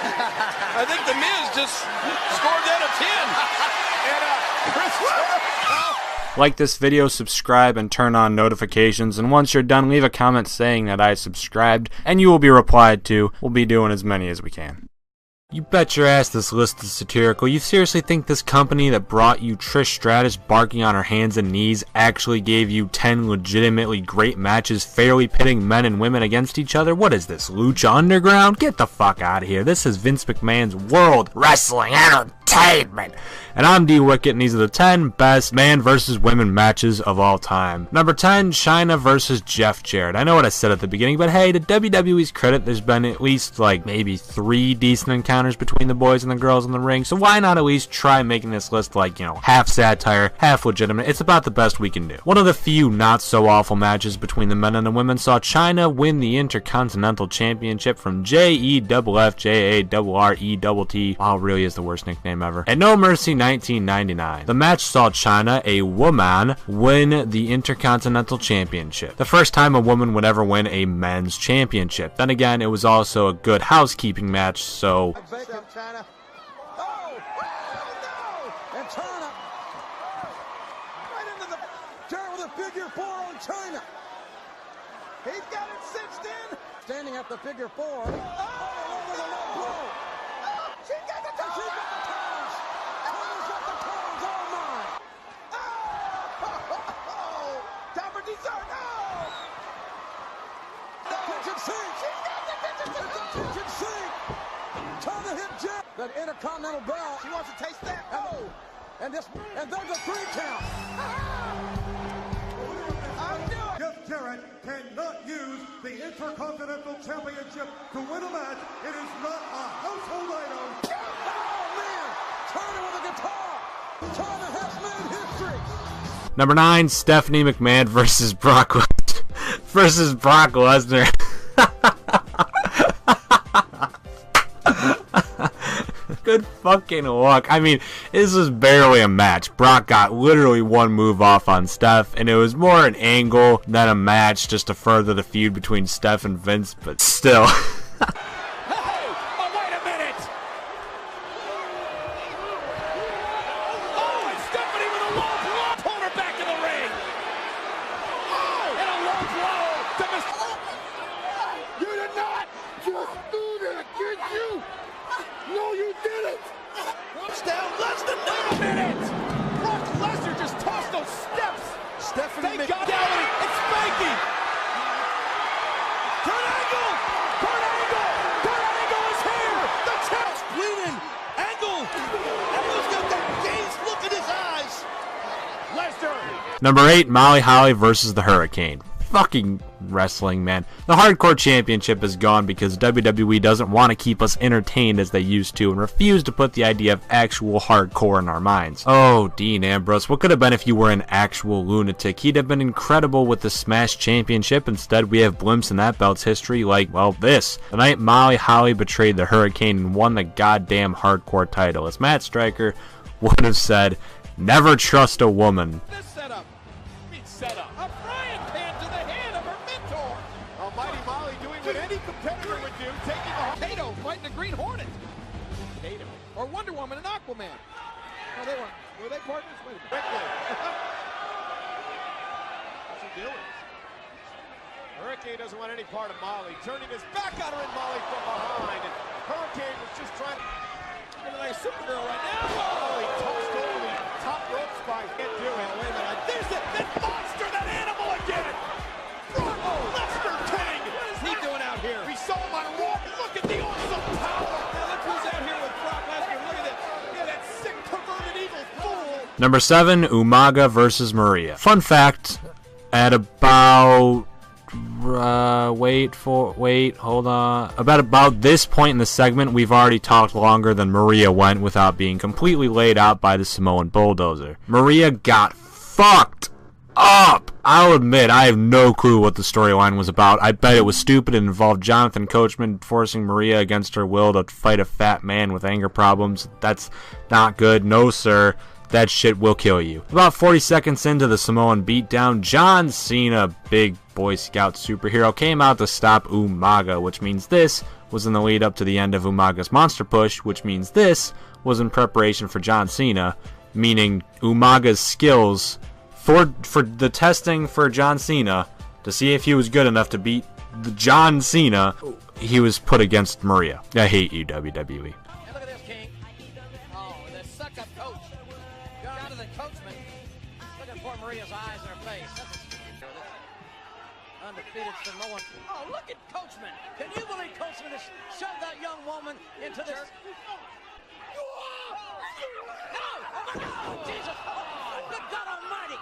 I think the Miz just scored that a 10. And Chris Like this video, subscribe, and turn on notifications. And once you're done, leave a comment saying that I subscribed, and you will be replied to. We'll be doing as many as we can. You bet your ass this list is satirical. You seriously think this company that brought you Trish Stratus barking on her hands and knees actually gave you 10 legitimately great matches fairly pitting men and women against each other? What is this, Lucha Underground? Get the fuck out of here. This is Vince McMahon's World Wrestling Entertainment. And I'm D-Wicket, and these are the 10 best man versus women matches of all time. Number 10, Chyna versus Jeff Jarrett. I know what I said at the beginning, but hey, to WWE's credit, there's been at least like maybe 3 decent encounters between the boys and the girls in the ring, so why not at least try making this list like, you know, half satire, half legitimate? It's about the best we can do. One of the few not so awful matches between the men and the women saw Chyna win the Intercontinental Championship from JEFFJARRETT. Wow, really is the worst nickname ever. At No Mercy 1999. The match saw Chyna, a woman, win the Intercontinental Championship. The first time a woman would ever win a men's championship. Then again, it was also a good housekeeping match, so... Chyna. Oh, no! And Chyna right into the Jarrett with a figure 4 on Chyna. He's got it cinched in. Standing at the figure 4. Oh, over the low blow. Oh, she got the toes. She got the toes. Chyna's got the toes. Oh, my. Oh, time for dessert. No. The kitchen sink. She's got the kitchen sink. Chyna hit Jeff. That Intercontinental belt. She wants to taste that. Oh. And there's a 3 count. Jeff Jarrett cannot use the Intercontinental Championship to win a match. It is not a household item. Oh, man. Chyna with a guitar. Chyna has made history. Number 9, Stephanie McMahon versus Brock Lesnar. Good fucking luck. I mean, this was barely a match. Brock got literally one move off on Steph, and it was more an angle than a match just to further the feud between Steph and Vince, but still. Number 8, Molly Holly versus the Hurricane. Fucking wrestling, man. The Hardcore Championship is gone because WWE doesn't want to keep us entertained as they used to and refuse to put the idea of actual hardcore in our minds. Oh, Dean Ambrose, what could have been if you were an actual lunatic? He'd have been incredible with the Smash Championship. Instead, we have blimps in that belt's history like, well, this. The night Molly Holly betrayed the Hurricane and won the goddamn Hardcore title. As Matt Striker would have said, never trust a woman. Setup. A frying pan to the head of her mentor. Almighty Molly doing what any competitor would do, taking a Kato fighting a Green Hornet. Kato. Or Wonder Woman and Aquaman. Oh, they weren't. Were they partners? Wait a minute. What's he doing? Hurricane doesn't want any part of Molly. Turning his back on her and Molly from behind. And Hurricane was just trying to get a nice Supergirl right now. Molly tossed over the top rope spike. Can't do it. Wait a minute. There's that monster, that animal again. Brock Lesnar King. What is he doing out here? We saw him on Raw. Look at the awesome power. Now look who's out here with Brock Lesnar. Look at that. Look at that sick, perverted, evil fool. Number 7, Umaga versus Maria. Fun fact, at about... hold on. About this point in the segment, we've already talked longer than Maria went without being completely laid out by the Samoan Bulldozer. Maria got fucked up. I'll admit, I have no clue what the storyline was about. I bet it was stupid and involved Jonathan Coachman forcing Maria against her will to fight a fat man with anger problems. That's not good. No, sir. that shit will kill you. About 40 seconds into the Samoan beatdown, John Cena, big Boy Scout superhero, came out to stop Umaga, which means this was in the lead up to the end of Umaga's Monster Push, which means this was in preparation for John Cena, meaning Umaga's skills for the testing for John Cena to see if he was good enough to beat John Cena. He was put against Maria. I hate you, WWE. And look at this, King. Oh, the suck-up coach. Down to the coachman. Look at poor Maria's eyes in her face. That's undefeated Samoan. Oh, look at Coachman. Can you believe Coachman has shoved that young woman into this? No! Oh, my God! Jesus! Oh, good God Almighty!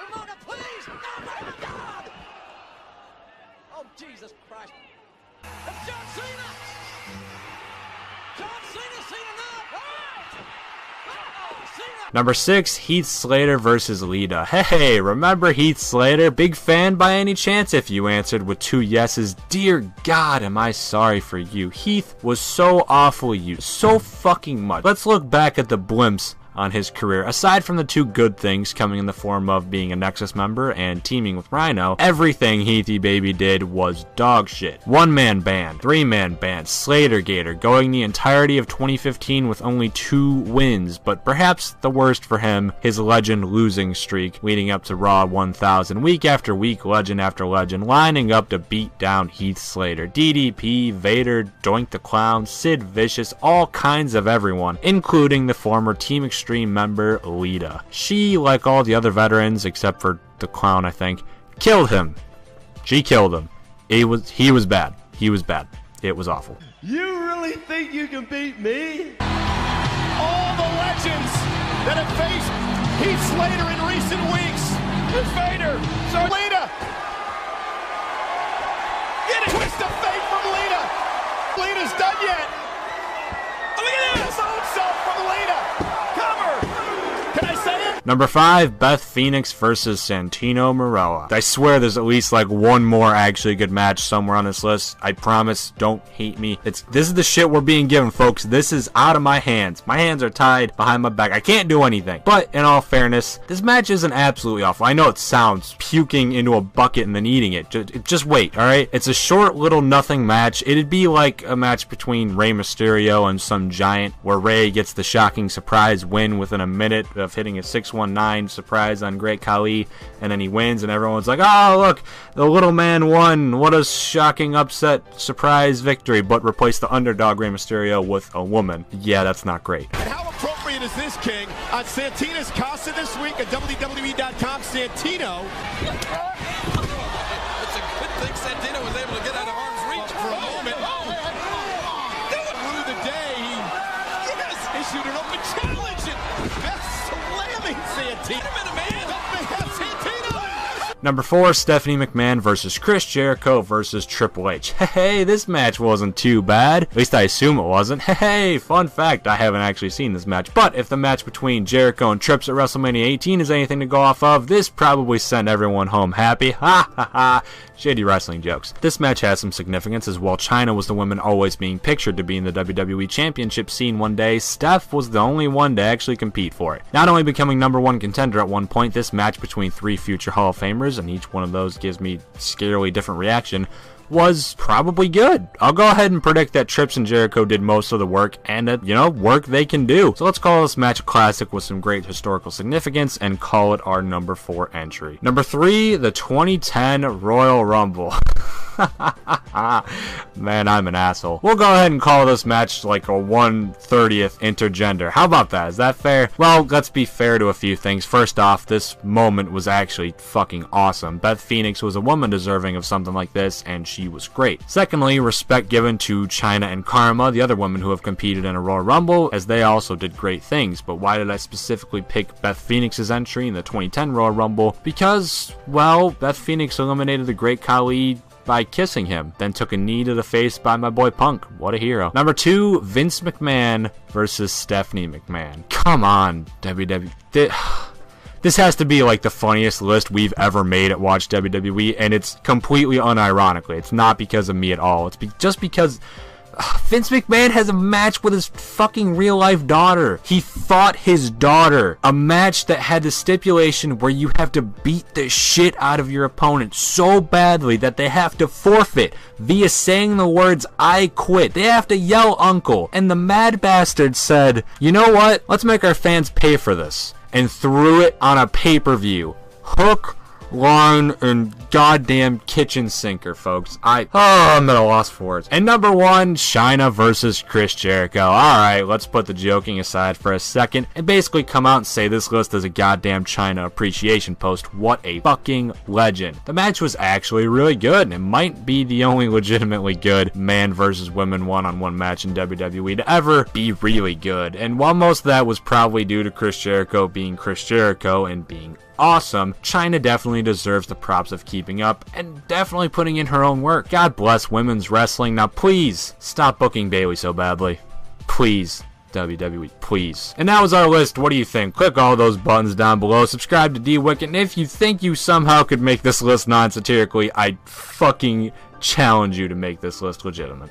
Ramona, please! Oh, my God! Oh, Jesus Christ! It's John Cena! John Cena, Cena now! Oh, Cena! Number 6, Heath Slater versus Lita. Hey, remember Heath Slater? Big fan by any chance? If you answered with 2 yeses, dear God, am I sorry for you. Heath was so awfully used, so fucking much. Let's look back at the blimps on his career. Aside from the 2 good things coming in the form of being a Nexus member and teaming with Rhino, everything Heathy Baby did was dog shit. 1-man band, 3-man band, Slater Gator, going the entirety of 2015 with only 2 wins, but perhaps the worst for him, his legend losing streak leading up to Raw 1000, week after week, legend after legend, lining up to beat down Heath Slater, DDP, Vader, Doink the Clown, Sid Vicious, all kinds of everyone, including the former Team Extreme member Lita. She, like all the other veterans except for the Clown, I think, killed him. She killed him. He was bad. He was bad. It was awful. You really think you can beat me? All the legends that have faced Heath Slater in recent weeks. It's Vader. So Lita. Get a twist of fate from Lita. Lita's done yet. Oh, look at this. Moonsault from Lita. Cover. Can I say it? Number 5, Beth Phoenix versus Santino Marella. I swear there's at least like one more actually good match somewhere on this list. I promise, don't hate me. This is the shit we're being given, folks. This is out of my hands. My hands are tied behind my back. I can't do anything. But in all fairness, this match isn't absolutely awful. I know it sounds puking into a bucket and then eating it. Just wait, alright? It's a short little nothing match. It'd be like a match between Rey Mysterio and some giant where Rey gets the shocking surprise win within a minute of hitting a 619 surprise on Great Khali, and then he wins and everyone's like, oh look, the little man won, what a shocking upset surprise victory, but replace the underdog Rey Mysterio with a woman. Yeah, that's not great. And how appropriate is this, King? On Santina's Casa this week at WWE.com, Santino. It's a good thing Santino was able to get out of harm's reach for a moment. Through the day, he issued an open challenge and that's slamming Santino. Number 4, Stephanie McMahon versus Chris Jericho versus Triple H. Hey, this match wasn't too bad. At least I assume it wasn't. Hey, fun fact, I haven't actually seen this match. But if the match between Jericho and Trips at WrestleMania 18 is anything to go off of, this probably sent everyone home happy. Ha ha ha. Shady wrestling jokes. This match has some significance, as while Chyna was the woman always being pictured to be in the WWE Championship scene one day, Steph was the only one to actually compete for it. Not only becoming #1 contender at one point, this match between 3 future Hall of Famers, and each one of those gives me scarily different reaction, was probably good. I'll go ahead and predict that Trips and Jericho did most of the work, and that, work they can do. So let's call this match a classic with some great historical significance and call it our number 4 entry. Number 3, the 2010 Royal Rumble. Man, I'm an asshole. We'll go ahead and call this match like a 1/30th intergender. How about that? Is that fair? Well, let's be fair to a few things. First off, this moment was actually fucking awesome. Beth Phoenix was a woman deserving of something like this, and she was great. Secondly, respect given to Chyna and Karma, the other women who have competed in a Royal Rumble, as they also did great things. But why did I specifically pick Beth Phoenix's entry in the 2010 Royal Rumble? Because, well, Beth Phoenix eliminated the Great Khali by kissing him, then took a knee to the face by my boy Punk. What a hero. Number 2, Vince McMahon versus Stephanie McMahon. Come on, WWE. This has to be like the funniest list we've ever made at Watch WWE, and it's completely unironically. It's not because of me at all. It's just because Vince McMahon has a match with his fucking real-life daughter. He fought his daughter. A match that had the stipulation where you have to beat the shit out of your opponent so badly that they have to forfeit via saying the words, "I quit." They have to yell "uncle." And the mad bastard said, "You know what? Let's make our fans pay for this." And threw it on a pay-per-view. Hook, line, and goddamn kitchen sinker, folks. I'm at a loss for words. And number 1, Chyna versus Chris Jericho. Alright, let's put the joking aside for a second and basically come out and say this list is a goddamn Chyna appreciation post. What a fucking legend. The match was actually really good, and it might be the only legitimately good man versus women one-on-one match in WWE to ever be really good. And while most of that was probably due to Chris Jericho being Chris Jericho and being awesome, Chyna definitely deserves the props of keeping up and definitely putting in her own work. God bless women's wrestling. Now please stop booking Bayley so badly. Please, WWE, please. And that was our list. What do you think? Click all those buttons down below. Subscribe to D-Wicket. And if you think you somehow could make this list non-satirically, I fucking challenge you to make this list legitimate.